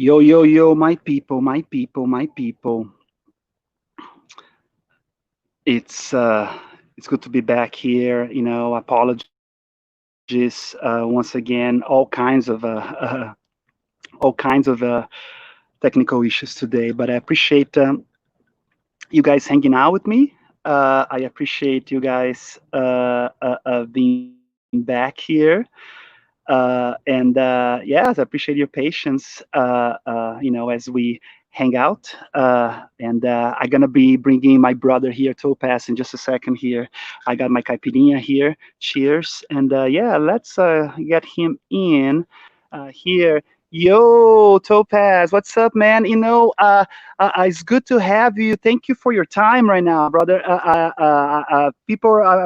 Yo, yo, yo, my people, my people, my people. It's good to be back here. Apologies once again. All kinds of technical issues today, but I appreciate you guys hanging out with me. I appreciate you guys being back here. Yes, I appreciate your patience. As we hang out. I'm gonna be bringing my brother here, Topaz, in just a second. Here, I got my caipirinha here. Cheers, and yeah, let's get him in here. Yo, Topaz, what's up, man? It's good to have you. Thank you for your time right now, brother. I'm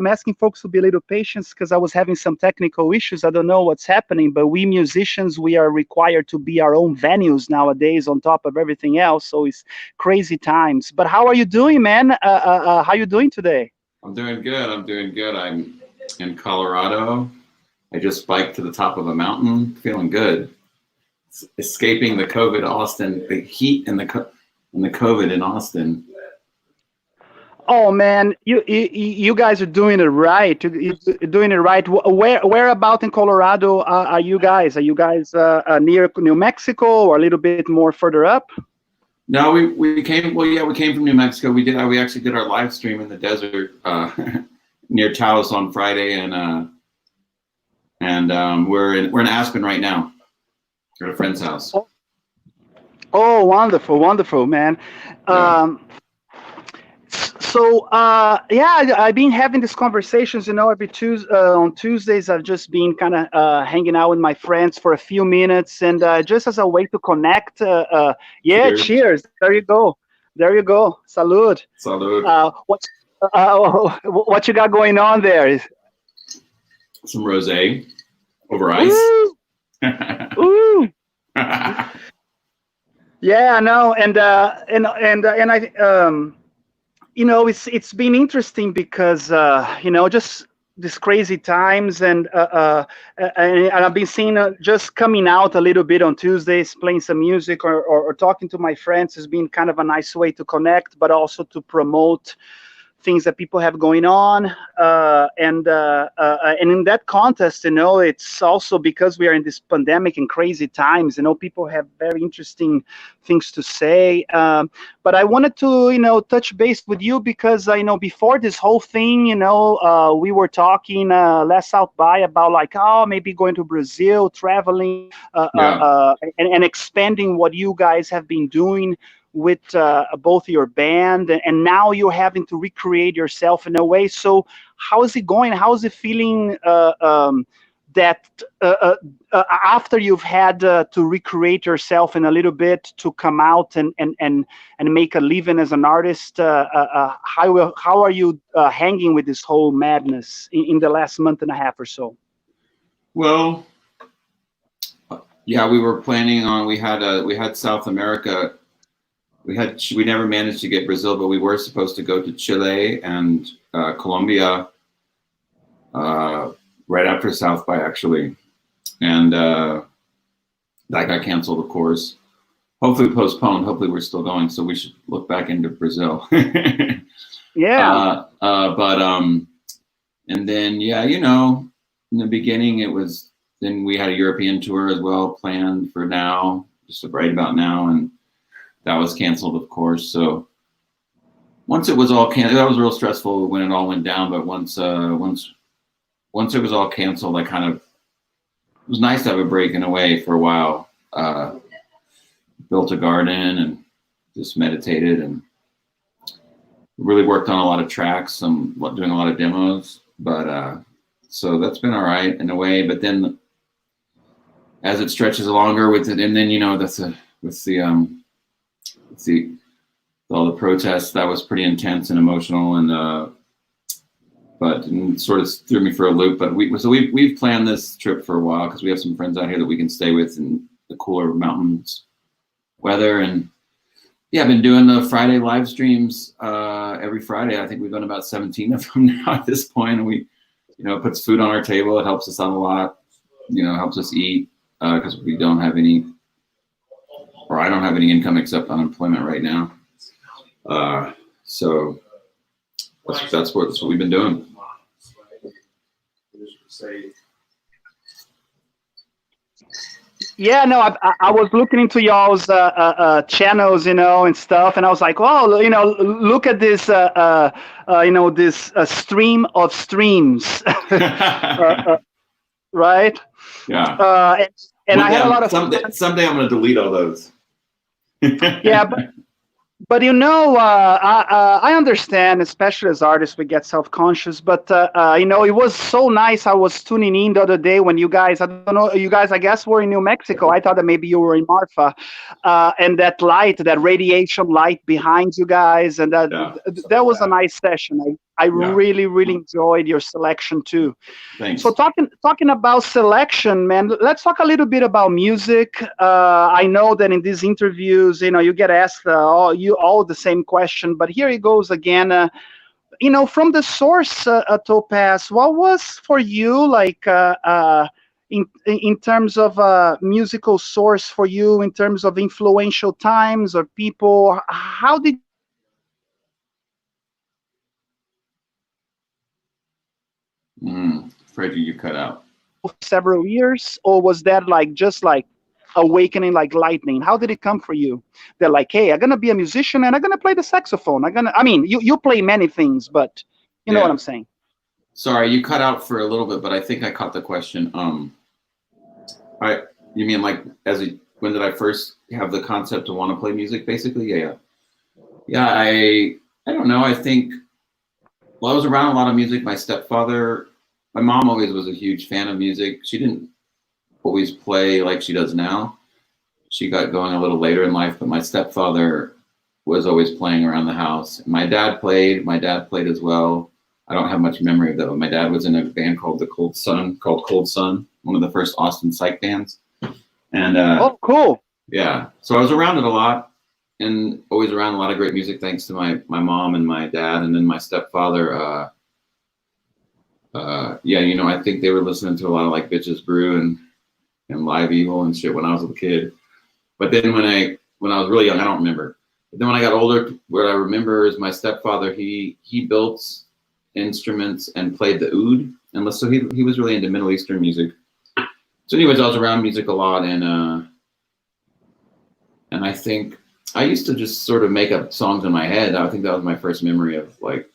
asking folks to be a little patient because I was having some technical issues. I don't know what's happening, but we musicians, we are required to be our own venues nowadays on top of everything else. So it's crazy times. But how are you doing, man? How are you doing today? I'm doing good. I'm in Colorado. I just biked to the top of a mountain, feeling good. Escaping the COVID Austin, the heat and the COVID in Austin. Oh man, you guys are doing it right. You're doing it right. Where about in Colorado are you guys? Are you guys near New Mexico or a little bit more further up? No, we came. Well, yeah, we came from New Mexico. We actually did our live stream in the desert near Taos on Friday, and we're in Aspen right now. At a friend's house. Oh, wonderful, wonderful, man. Yeah. I've been having these conversations, every on Tuesdays. I've just been kind of hanging out with my friends for a few minutes, and just as a way to connect. Cheers. There you go. Salud. Salud. What you got going on there? Some rosé over ice. Ooh. Ooh. Yeah, no, and I it's been interesting because just these crazy times, and I've been seeing just coming out a little bit on Tuesdays, playing some music or talking to my friends has been kind of a nice way to connect, but also to promote things that people have going on, and in that context, it's also because we are in this pandemic and crazy times. People have very interesting things to say. But I wanted to, touch base with you because I know before this whole thing, we were talking last South by about maybe going to Brazil, traveling, and expanding what you guys have been doing with both your band, and now you're having to recreate yourself in a way. So how is it going? How is it feeling that after you've had to recreate yourself in a little bit to come out and make a living as an artist? How are you hanging with this whole madness in the last month and a half or so? Well, yeah, we were planning on, we had South America. We never managed to get Brazil, but we were supposed to go to Chile and Colombia right after South by, actually. And that got canceled, of course. Hopefully postponed. Hopefully we're still going, so we should look back into Brazil. Yeah. And then, in the beginning then we had a European tour as well planned for now, just right about now, and that was canceled, of course. So once it was all canceled, that was real stressful when it all went down. But once it was all canceled, it was nice to have a break in a way for a while. Built a garden and just meditated and really worked on a lot of tracks. I'm doing a lot of demos, but so that's been all right in a way. But then as it stretches longer with it, and then all the protests, that was pretty intense and emotional, and but sort of threw me for a loop. But we've planned this trip for a while because we have some friends out here that we can stay with in the cooler mountains weather. And yeah, I've been doing the Friday live streams every Friday. I think we've done about 17 of them now at this point, and we, it puts food on our table. It helps us out a lot. Helps us eat because we don't have any or I don't have any income except unemployment right now. So that's what we've been doing. Yeah, no, I was looking into y'all's channels, you know, and stuff, and I was like, oh, you know, look at this, you know, this stream of streams, right? Yeah. And I had a lot of someday I'm going to delete all those. Yeah, but you know, I understand, especially as artists, we get self-conscious. But you know, it was so nice. I was tuning in the other day when you guys, I don't know, you guys, I guess, were in New Mexico. I thought that maybe you were in Marfa, and that light, that radiation light behind you guys, and that was a nice session. I really enjoyed your selection too. Thanks. So talking about selection, man, let's talk a little bit about music. I know that in these interviews, you know, you get asked all the same question, but here it goes again. You know, from the source, Topaz, what was for you like in terms of musical source for you, in terms of influential times or people? How did Frederick, you cut out. Several years, or was that like just like awakening like lightning? How did it come for you? They're like, hey, I'm gonna be a musician and I'm gonna play the saxophone. I mean, you play many things, but you know what I'm saying. Sorry, you cut out for a little bit, but I think I caught the question. You mean like when did I first have the concept to want to play music? Basically, yeah. I don't know. I think, well, I was around a lot of music. My mom always was a huge fan of music. She didn't always play like she does now. She got going a little later in life, but my stepfather was always playing around the house. My dad played as well. I don't have much memory of that, but my dad was in a band called Cold Sun, one of the first Austin psych bands. And oh, cool. Yeah. So I was around it a lot, and always around a lot of great music thanks to my mom and my dad, and then my stepfather. Yeah, you know, I think they were listening to a lot of like Bitches Brew and Live Evil and shit when I was a kid. But then when I was really young, I don't remember. But then when I got older, what I remember is my stepfather, he built instruments and played the oud. And so he was really into Middle Eastern music. So anyways, I was around music a lot, and I think I used to just sort of make up songs in my head. I think that was my first memory of like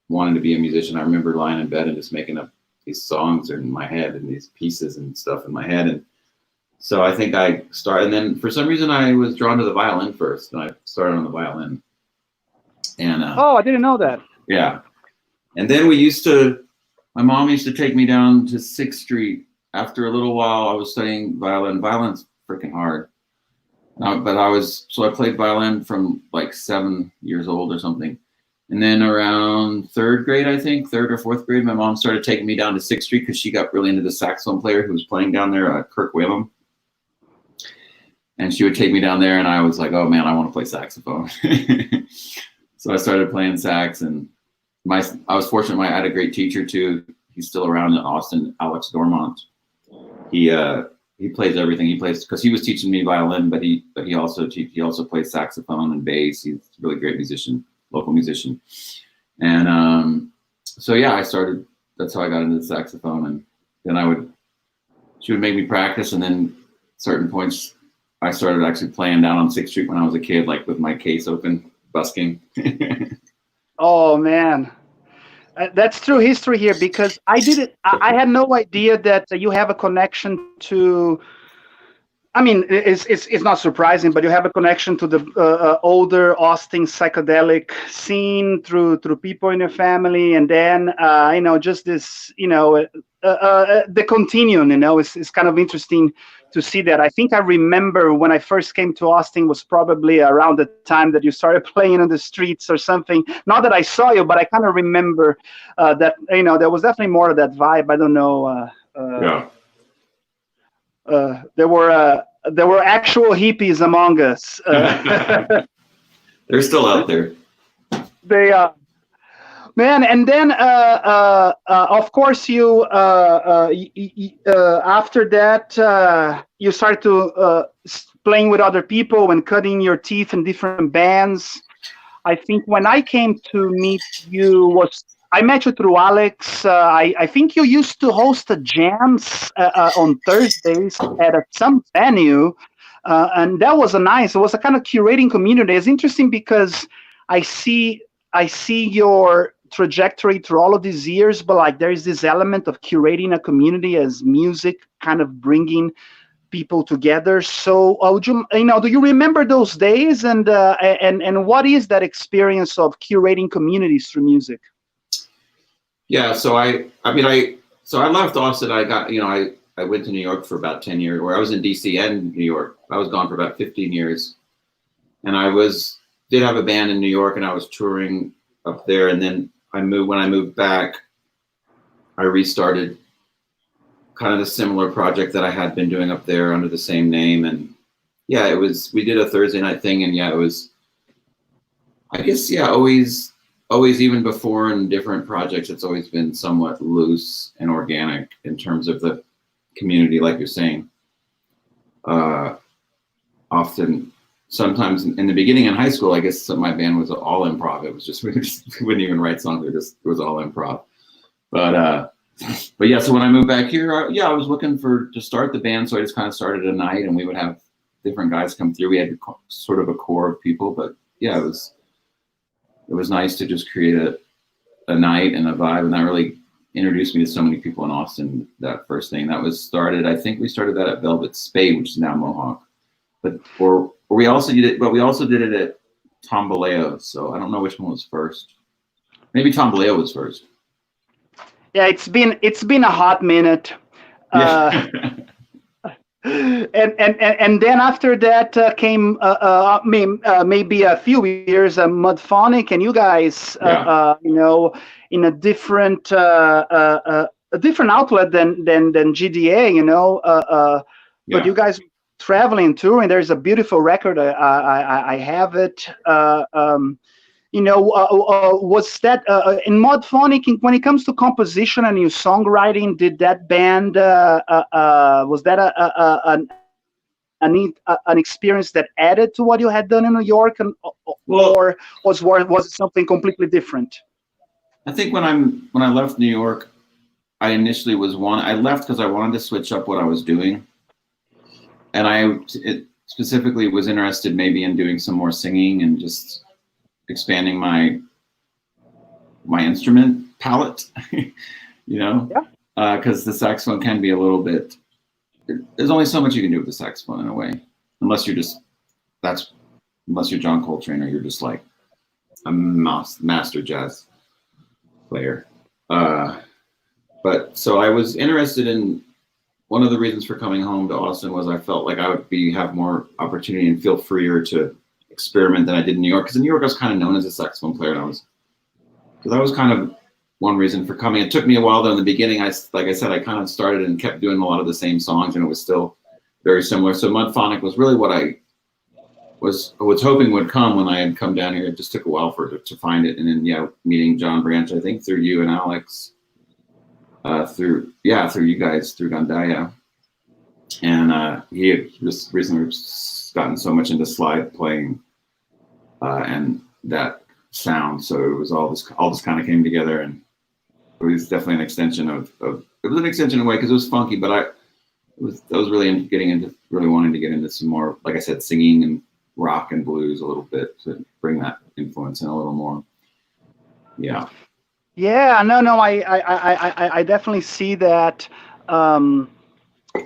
wanting to be a musician. I remember lying in bed and just making up these songs in my head and these pieces and stuff in my head. And so I think I started, and then for some reason I was drawn to the violin first, and I started on the violin. And oh, I didn't know that. Yeah. And then my mom used to take me down to 6th Street. After a little while, I was studying violin. Violin's freaking hard. But I played violin from like 7 years old or something. And then around 3rd grade, I think, 3rd or 4th grade, my mom started taking me down to 6th Street because she got really into the saxophone player who was playing down there, Kirk Whalum. And she would take me down there, and I was like, oh man, I want to play saxophone. So I started playing sax, and I was fortunate. I had a great teacher too. He's still around in Austin, Alex Dormont. He plays everything. He plays because he was teaching me violin, but he also plays saxophone and bass. He's a really great musician, local musician. And so yeah, that's how I got into the saxophone. And then she would make me practice, and then certain points I started actually playing down on 6th Street when I was a kid, like with my case open, busking. Oh man, that's true history here, because I had no idea that you have a connection to. I mean, it's not surprising, but you have a connection to the older Austin psychedelic scene through people in your family, and then you know, just this, you know, the continuum. You know, it's kind of interesting to see that. I think I remember when I first came to Austin was probably around the time that you started playing on the streets or something. Not that I saw you, but I kind of remember that, you know, there was definitely more of that vibe. I don't know. Yeah. There were actual hippies among us. They're still out there. They are. Man, and then of course after that you start to playing with other people and cutting your teeth in different bands. I think when I came to meet you was I met you through Alex. I think you used to host a jams on Thursdays at some venue, and that was a nice. It was a kind of curating community. It's interesting because I see I see your trajectory through all of these years, but like there is this element of curating a community as music kind of bringing people together. So, would you, do you remember those days, and what is that experience of curating communities through music? Yeah, so I left Austin. I went to New York for about 10 years, or I was in DC and New York. I was gone for about 15 years, and did have a band in New York, and I was touring up there. And then when I moved back, I restarted kind of the similar project that I had been doing up there under the same name. And yeah, we did a Thursday night thing, and yeah, it was, I guess, yeah, always even before in different projects, it's always been somewhat loose and organic in terms of the community, like you're saying. Often, sometimes in the beginning in high school, I guess my band was all improv. It was just, we wouldn't even write songs. It was all improv. But yeah, so when I moved back here, I was looking to start the band. So I just kind of started a night, and we would have different guys come through. We had sort of a core of people, but yeah, it was nice to just create a night and a vibe. And that really introduced me to so many people in Austin. That first thing I think we started that at Velvet Spade, which is now Mohawk. Or we also did it, but we also did it at Tombaleo. So I don't know which one was first. Maybe Tombaleo was first. Yeah, it's been a hot minute. Yeah. And then after that came maybe a few years Modphonic, and you guys in a different outlet than GDA, but you guys traveling touring. There's a beautiful record. I have it. Was that in Modphonic, when it comes to composition and your songwriting, did that band was that an experience that added to what you had done in New York, or was it something completely different? I think when I left New York, I initially I left because I wanted to switch up what I was doing, and I specifically was interested maybe in doing some more singing and just expanding my instrument palette, because the saxophone can be a little bit. There's only so much you can do with the saxophone in a way, unless you're John Coltrane, or you're just like a master jazz player. But so I was interested in. One of the reasons for coming home to Austin was I felt like I would have more opportunity and feel freer to experiment than I did in New York. Because in New York, I was kind of known as a saxophone player, and that was kind of one reason for coming. It took me a while though. In the beginning, like I said, I kind of started and kept doing a lot of the same songs, and it was still very similar. So Modphonic was really what I was hoping would come when I had come down here. It just took a while to find it, and then meeting John Branch, I think through you and Alex, through you guys, through Gandaya, and he had just recently gotten so much into slide playing and that sound, so it was all this kind of came together, and it was definitely an extension of it was an extension in a way because it was funky, but I was really really wanting to get into some more, like I said, singing and rock and blues a little bit to bring that influence in a little more. No, I definitely see that, I'm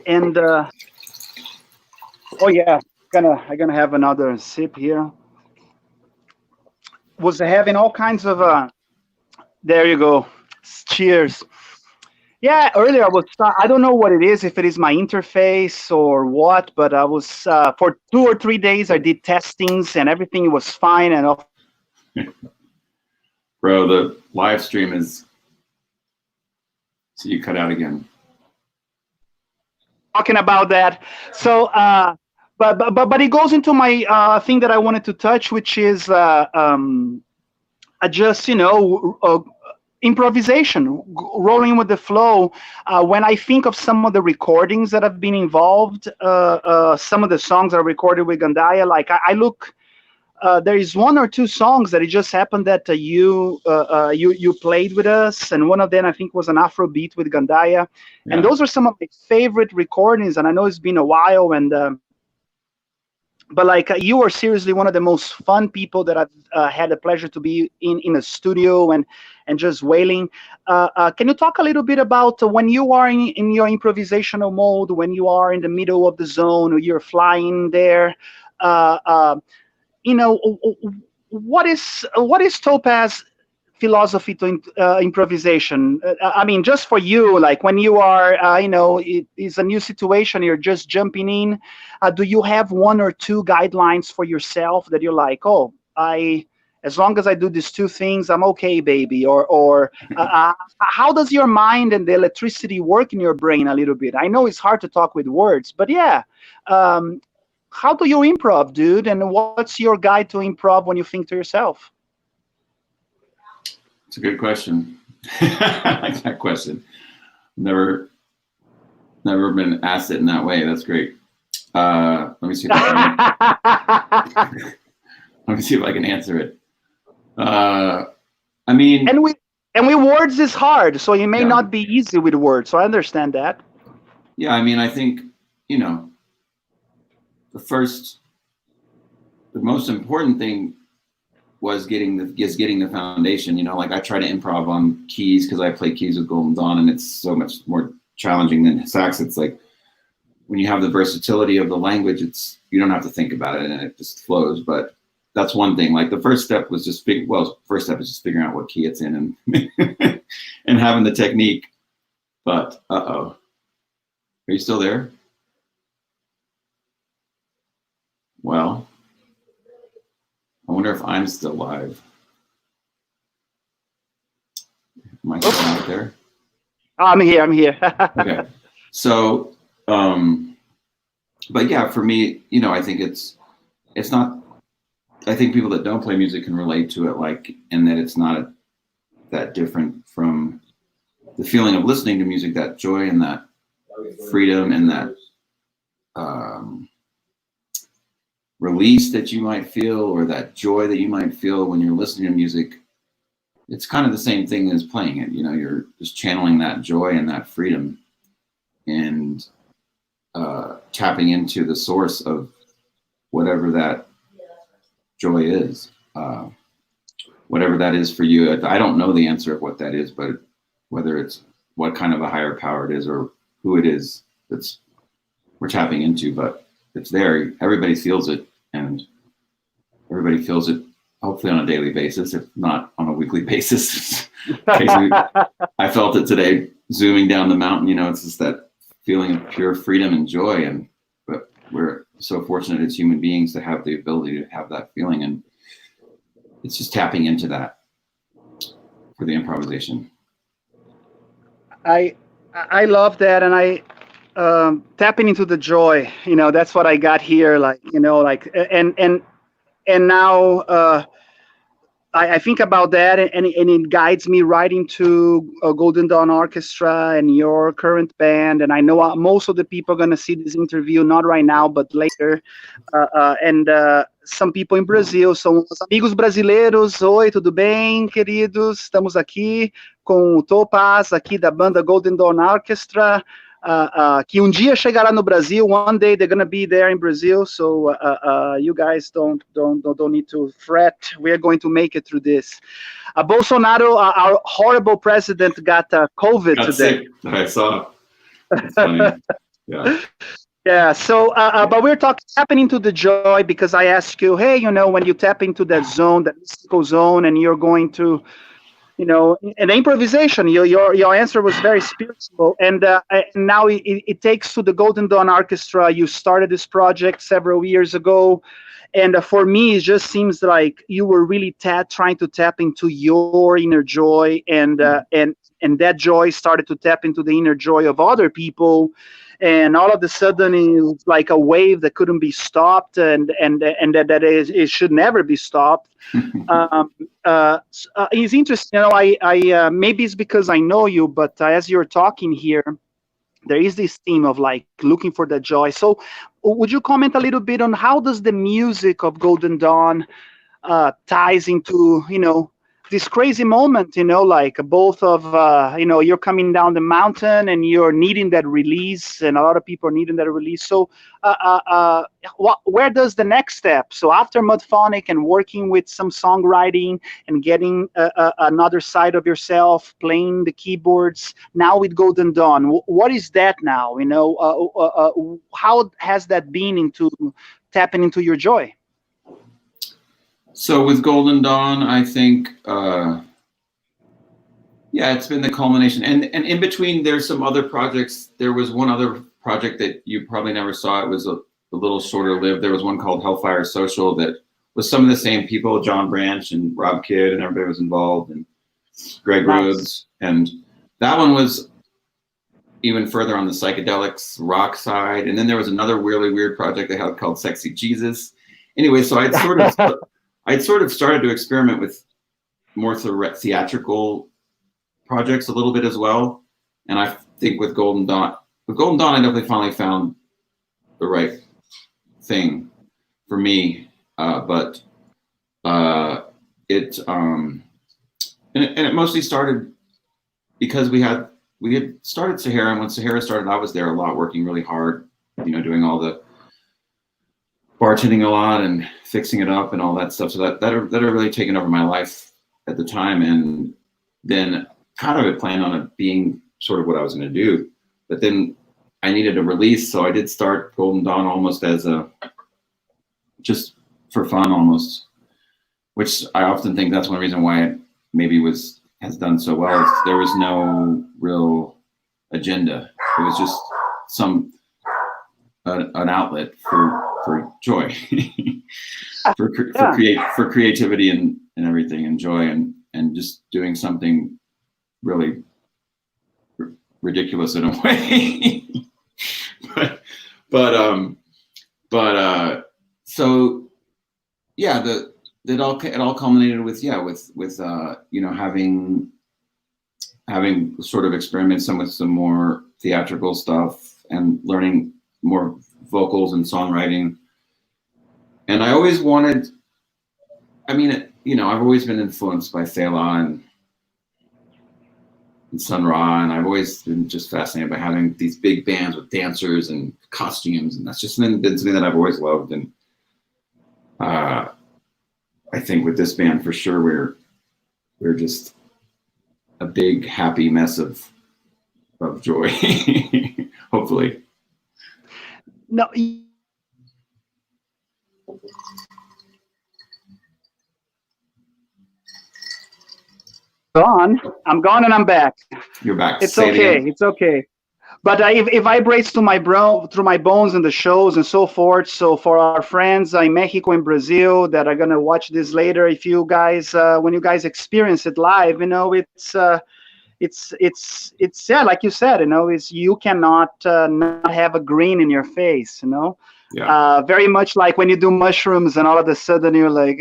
gonna have another sip here. Was having all kinds of there you go, cheers. Yeah, earlier I don't know what it is, if it is my interface or what, but I was for 2 or 3 days I did testings and everything was fine, and bro, the live stream is, so you cut out again. Talking about that. So but it goes into my thing that I wanted to touch, which is just improvisation, rolling with the flow. When I think of some of the recordings that have been involved, some of the songs that are recorded with Gandaya, like I look, there is one or two songs that it just happened that you played with us, and one of them I think was an Afrobeat with Gandaya, and Yeah. those are some of my favorite recordings. And I know it's been a while, and but like you are seriously one of the most fun people that I've had the pleasure to be in a studio and just wailing. Can you talk a little bit about when you are in your improvisational mode, when you are in the middle of the zone, or you're flying there? Uh, uh, you know, what is Topaz philosophy to improvisation? I mean, just for you, like when you are, it is a new situation, you're just jumping in. Do you have one or two guidelines for yourself that you're like, oh, as long as I do these two things, I'm okay, baby? Or how does your mind and the electricity work in your brain a little bit? I know it's hard to talk with words, but yeah. Um, how do you improv, dude? And what's your guide to improv when you think to yourself? It's a good question. I like that question. Never been asked it in that way. That's great. Let me see if I can answer it. I mean, and with words is hard, so it may not be easy with words. So I understand that. Yeah, I mean, I think the most important thing was getting the foundation. Like I try to improv on keys because I play keys with Golden Dawn, and it's so much more challenging than sax. It's like when you have the versatility of the language, you don't have to think about it and it just flows. But that's one thing. Like the first step was just first step is just figuring out what key it's in and and having the technique. But are you still there? Well, I wonder if I'm still live. Am I still out there? I'm here. Okay. So, but yeah, for me, I think it's not, I think people that don't play music can relate to it, and that it's not that different from the feeling of listening to music, that joy and that freedom and that release that you might feel, or that joy that you might feel when you're listening to music. It's kind of the same thing as playing it. You're just channeling that joy and that freedom and tapping into the source of whatever that joy is, whatever that is for you. I don't know the answer of what that is, but whether it's what kind of a higher power it is or who it is that's we're tapping into, but it's there. Everybody feels it, and everybody feels it hopefully on a daily basis, if not on a weekly basis. I felt it today zooming down the mountain. It's just that feeling of pure freedom and joy. But we're so fortunate as human beings to have the ability to have that feeling, and it's just tapping into that for the improvisation. I love that, and I tapping into the joy. That's what I got here. And now I think about that, and it guides me right into Golden Dawn Orchestra and your current band. And I know most of the people are going to see this interview, not right now, but later. And some people in Brazil. São os amigos brasileiros. Oi, tudo bem, queridos? Estamos aqui com o Topaz, aqui da banda Golden Dawn Orchestra. Que dia chegará no Brasil. One day they're gonna be there in Brazil, so you guys don't need to fret. We are going to make it through this. Bolsonaro, our horrible president, got COVID today. Sick. I saw. That's funny. Yeah. Yeah. So, but we're tapping into the joy, because I asked you, hey, when you tap into that zone, that mystical zone, and you're going to. And improvisation, your answer was very spiritual, and now it takes to the Golden Dawn Orchestra. You started this project several years ago, and for me, it just seems like you were really trying to tap into your inner joy, and that joy started to tap into the inner joy of other people, and all of a sudden it was like a wave that couldn't be stopped, and that it should never be stopped. um, it's interesting. I maybe it's because I know you, but as you're talking here, there is this theme of like looking for the joy. So, would you comment a little bit on how does the music of Golden Dawn ties into this crazy moment, like both of you're coming down the mountain and you're needing that release, and a lot of people are needing that release. So where does the next step, so after Modphonic and working with some songwriting and getting another side of yourself, playing the keyboards, now with Golden Dawn, what is that now? How has that been into tapping into your joy? So with Golden Dawn, I think, it's been the culmination. And in between, there's some other projects. There was one other project that you probably never saw. It was a little shorter lived. There was one called Hellfire Social that was some of the same people, John Branch and Rob Kidd, and everybody was involved, and Greg Rhodes. And that one was even further on the psychedelics rock side. And then there was another really weird project they had called Sexy Jesus. Anyway, so I'd sort of started to experiment with more theatrical projects a little bit as well. And I think with Golden Dawn, I definitely finally found the right thing for me. But it mostly started because we had started Sahara, and when Sahara started, I was there a lot, working really hard, doing all the bartending a lot and fixing it up and all that stuff. So that had really taken over my life at the time. And then kind of had planned on it being sort of what I was going to do. But then I needed a release. So I did start Golden Dawn almost as just for fun almost, which I often think that's one reason why it maybe has done so well. There was no real agenda. It was just an outlet for joy, for creativity and everything, and joy, and just doing something really ridiculous in a way. So yeah, it all culminated with having sort of experienced with some more theatrical stuff and learning more vocals and songwriting. And I always wanted, I've always been influenced by Selah and Sun Ra, and I've always been just fascinated by having these big bands with dancers and costumes, and that's just been something that I've always loved. And I think with this band, for sure, we're just a big happy mess of joy, hopefully. No. I'm gone and I'm back. You're back. It's okay. It's okay. But it vibrates through my bones in the shows and so forth. So for our friends in Mexico and Brazil that are gonna watch this later, if you guys, when you guys experience it live, it's like you said, it's you cannot not have a grin in your face, Yeah. Very much like when you do mushrooms and all of a sudden you're like,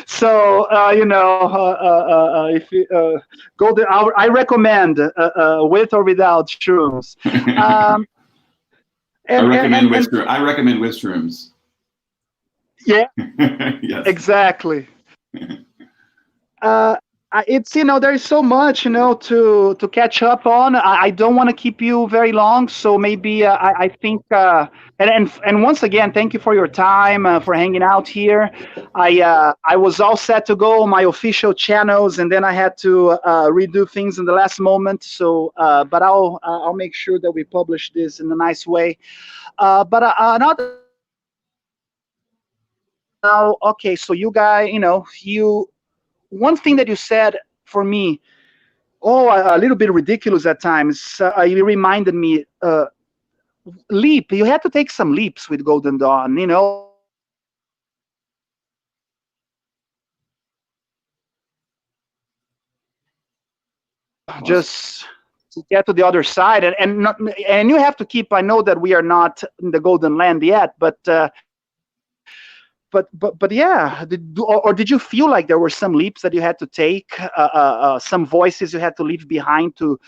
So if you go there, I recommend with or without shrooms. I recommend with shrooms. Yeah. Yes. Exactly. It's there is so much to catch up on. I don't want to keep you very long, so maybe I think and once again, thank you for your time, for hanging out here. I was all set to go on my official channels, and then I had to redo things in the last moment. So, but I'll make sure that we publish this in a nice way. But another now, okay, so you guys, one thing that you said for me, a little bit ridiculous at times. You reminded me, leap. You had to take some leaps with Golden Dawn. Just get to the other side, and you have to keep. I know that we are not in the golden land yet, but yeah. Or did you feel like there were some leaps that you had to take, some voices you had to leave behind to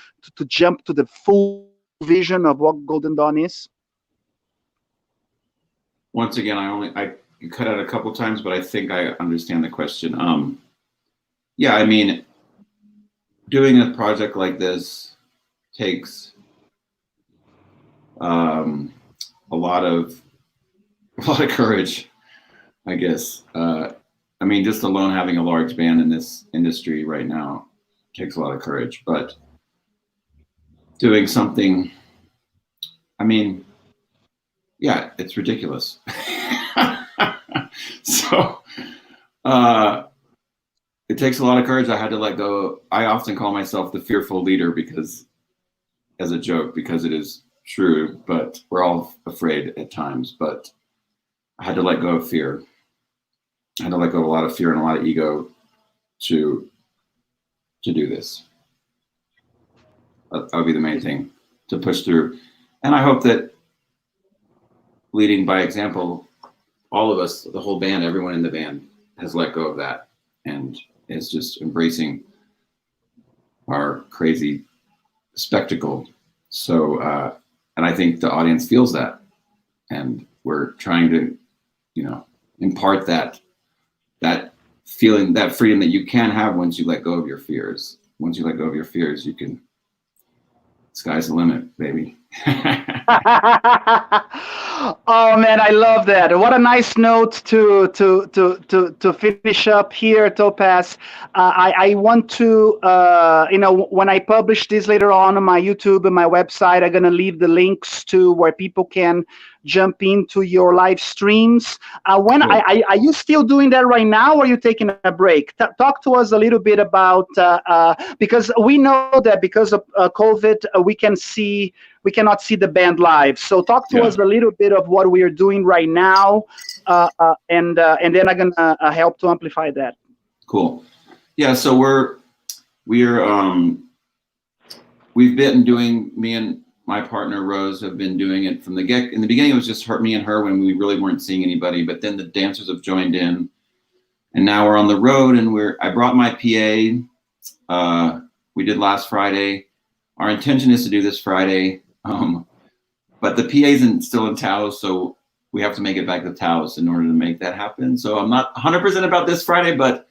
jump to the full vision of what Golden Dawn is? Once again, I cut out a couple times, but I think I understand the question. Yeah, I mean, doing a project like this takes a lot of courage, I guess. I mean, just alone having a large band in this industry right now takes a lot of courage, but doing something, I mean, yeah, it's ridiculous. So it takes a lot of courage. I had to let go. I often call myself the fearful leader as a joke, because it is true, but we're all afraid at times. But I had to let go of fear. I had to let go of a lot of fear and a lot of ego to do this. That would be the main thing, to push through. And I hope that, leading by example, all of us, the whole band, everyone in the band has let go of that and is just embracing our crazy spectacle. So, and I think the audience feels that, and we're trying to, impart that feeling, that freedom that you can have once you let go of your fears. Once you let go of your fears, you can, sky's the limit, baby. Oh man, I love that. What a nice note to finish up here, Topaz. I want to, when I publish this later on my YouTube and my website, I'm gonna leave the links to where people can jump into your live streams. When Cool. are you still doing that right now, or are you taking a break? Talk to us a little bit about, because we know that because of COVID, we cannot see the band live. So talk to us a little bit of what we are doing right now, and then I'm gonna help to amplify that. Cool. Yeah. So we've been doing, me and my partner Rose have been doing it from in the beginning. It was just me and her when we really weren't seeing anybody, but then the dancers have joined in, and now we're on the road, and I brought my PA. We did last Friday. Our intention is to do this Friday. But the PA still in Taos, so we have to make it back to Taos in order to make that happen. So I'm not 100% about this Friday, but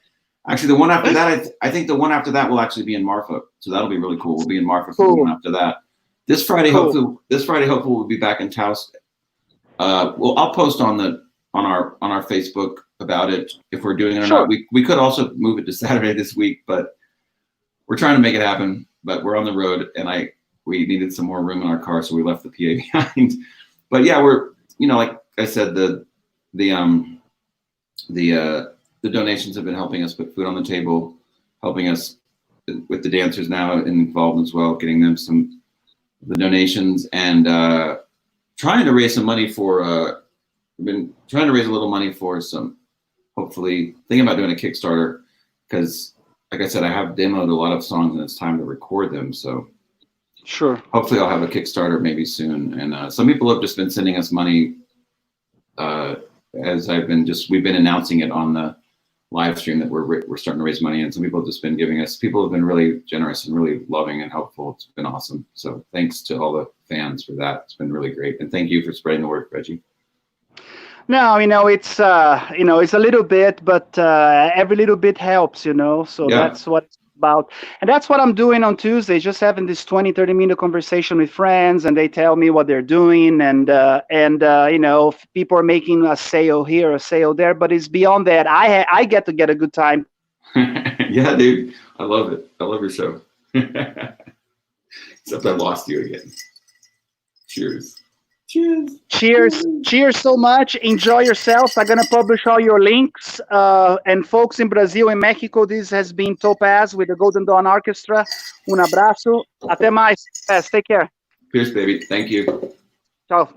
actually the one after that, I think the one after that will actually be in Marfa. So that'll be really cool. We'll be in Marfa for the one after that. This Friday, hopefully we'll be back in Taos. I'll post on our Facebook about it if we're doing it or not. We could also move it to Saturday this week, but we're trying to make it happen. But we're on the road, and we needed some more room in our car, so we left the PA behind. But yeah, we're, like I said, the donations have been helping us put food on the table, helping us with the dancers now involved as well, getting them the donations, and trying to raise some money for. We've been trying to raise a little money for hopefully thinking about doing a Kickstarter, because, like I said, I have demoed a lot of songs and it's time to record them. So. Sure. Hopefully I'll have a Kickstarter maybe soon. And some people have just been sending us money as we've been announcing it on the live stream that we're starting to raise money. And some people have just been people have been really generous and really loving and helpful. It's been awesome. So thanks to all the fans for that. It's been really great. And thank you for spreading the word, Reggie. No, it's it's a little bit, but every little bit helps, so that's what it's about. And that's what I'm doing on Tuesday, just having this 20-30 minute conversation with friends, and they tell me what they're doing, and people are making a sale here, a sale there, but it's beyond that. I get to get a good time. Yeah, dude, I love it. I love your show. Except I lost you again. Cheers. Cheers so much. Enjoy yourself. I'm going to publish all your links. And folks in Brazil and Mexico, this has been Topaz with the Golden Dawn Arkestra. Un abraço. Até mais. Take care. Cheers, baby. Thank you. Ciao.